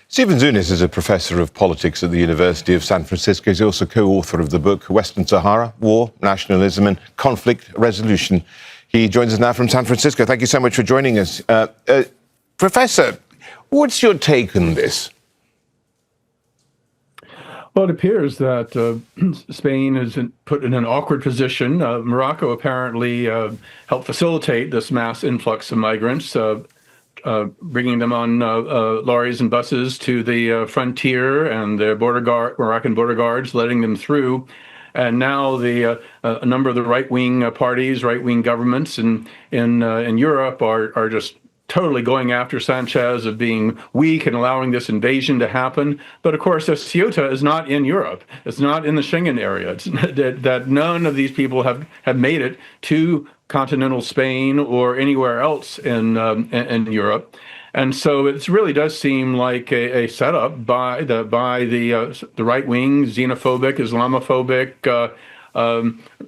Stephen Zunes is a professor of politics at the University of San Francisco. He's also co-author of the book Western Sahara, War, Nationalism and Conflict Resolution. He joins us now from San Francisco. Thank you so much for joining us. Professor, what's your take on this? Well, it appears that Spain is put in an awkward position. Morocco apparently helped facilitate this mass influx of migrants, bringing them on lorries and buses to the frontier, and the Moroccan border guards letting them through. And now a number of the right-wing parties, right-wing governments in Europe are just totally going after Sanchez of being weak and allowing this invasion to happen. But of course, Ceuta is not in Europe. It's not in the Schengen area. It's that none of these people have made it to continental Spain or anywhere else in Europe. And so it really does seem like a setup by the right wing, xenophobic, Islamophobic,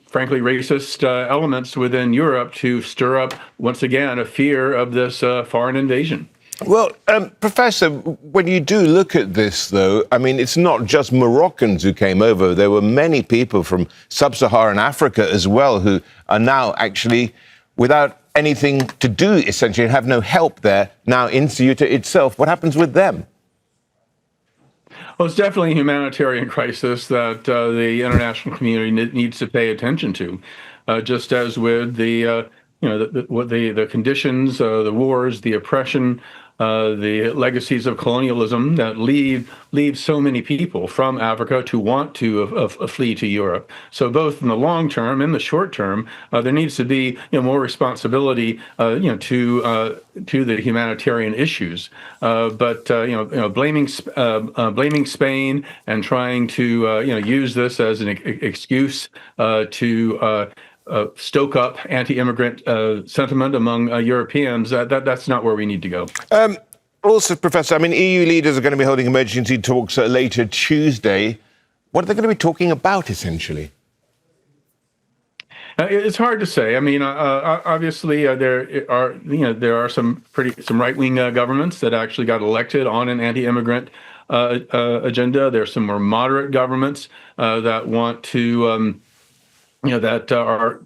frankly, racist elements within Europe to stir up, once again, a fear of this foreign invasion. Well, Professor, when you do look at this, though, I mean, it's not just Moroccans who came over. There were many people from sub-Saharan Africa as well who are now actually without anything to do, essentially, and have no help there now in Ceuta itself. What happens with them? Well, it's definitely a humanitarian crisis that the international community needs to pay attention to, just as with the conditions, the wars, the oppression, the legacies of colonialism that leave so many people from Africa to want to flee to Europe. So both in the long term and the short term, there needs to be more responsibility to the humanitarian issues. But blaming Spain and trying to use this as an excuse to stoke up anti-immigrant sentiment among Europeans, that's not where we need to go. Also, Professor, I mean, EU leaders are going to be holding emergency talks later Tuesday. What are they going to be talking about, essentially? It's hard to say. I mean, obviously, there are some right-wing governments that actually got elected on an anti-immigrant agenda. There are some more moderate governments that want to that are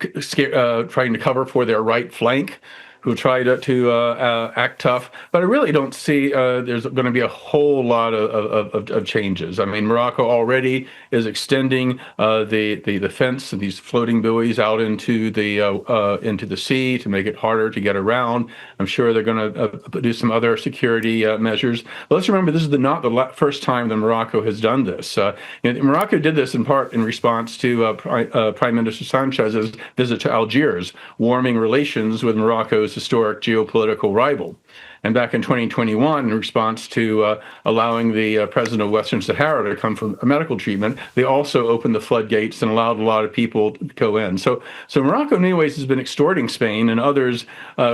trying to cover for their right flank, who try to act tough. But I really don't see there's going to be a whole lot of changes. I mean, Morocco already is extending the fence and these floating buoys out into the sea to make it harder to get around. I'm sure they're going to do some other security measures. But let's remember, this is not the first time that Morocco has done this. Morocco did this in part in response to Prime Minister Sanchez's visit to Algiers, warming relations with Morocco's historic geopolitical rival. And back in 2021, in response to allowing the president of Western Sahara to come for medical treatment, they also opened the floodgates and allowed a lot of people to go in. So Morocco, in many ways, has been extorting Spain and others,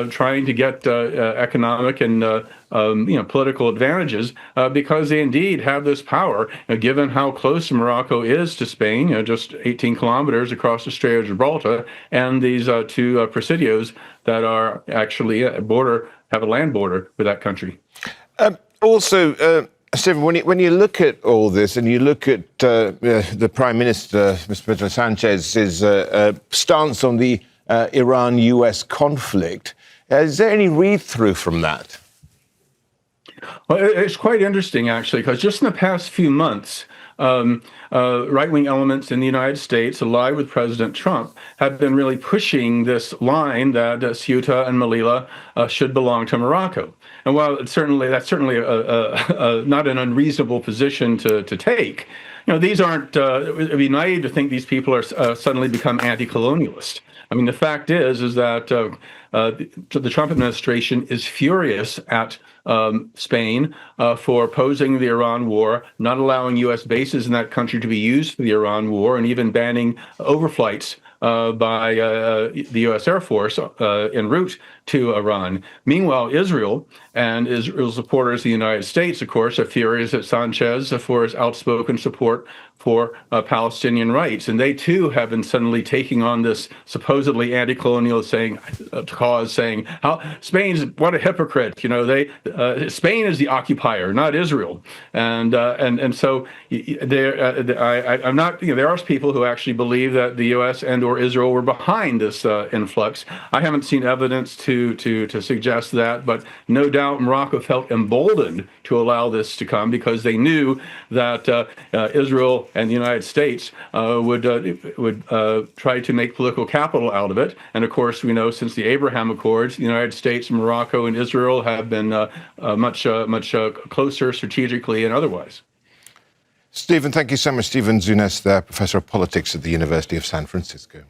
trying to get economic and political advantages because they indeed have this power. Given how close Morocco is to Spain, just 18 kilometers across the Strait of Gibraltar, and these two presidios that are actually have a land border with that country. Also, Stephen, when you look at all this and you look at the Prime Minister, Mr. Pedro Sánchez's stance on the Iran-US conflict, is there any read-through from that? Well, it's quite interesting, actually, because just in the past few months, right-wing elements in the United States, allied with President Trump, have been really pushing this line that Ceuta and Melilla should belong to Morocco. And while that's certainly not an unreasonable position to take, these aren't. It would be naive to think these people are suddenly become anti-colonialist. I mean, the fact is that the Trump administration is furious at Spain for opposing the Iran war, not allowing U.S. bases in that country to be used for the Iran war, and even banning overflights by the U.S. Air Force en route to Iran. Meanwhile, Israel and Israel's supporters, the United States, of course, are furious at Sanchez for his outspoken support for Palestinian rights. And they, too, have been suddenly taking on this supposedly anti-colonial cause, saying, how Spain's, what a hypocrite. You know, Spain is the occupier, not Israel. And so I'm not, you know, there are people who actually believe that the U.S. and or Israel were behind this influx. I haven't seen evidence to suggest that, but no doubt Morocco felt emboldened to allow this to come because they knew that Israel and the United States would try to make political capital out of it. And of course, we know since the Abraham Accords, the United States, Morocco, and Israel have been much closer strategically and otherwise. Stephen, thank you so much. Stephen Zunes, there, Professor of Politics at the University of San Francisco.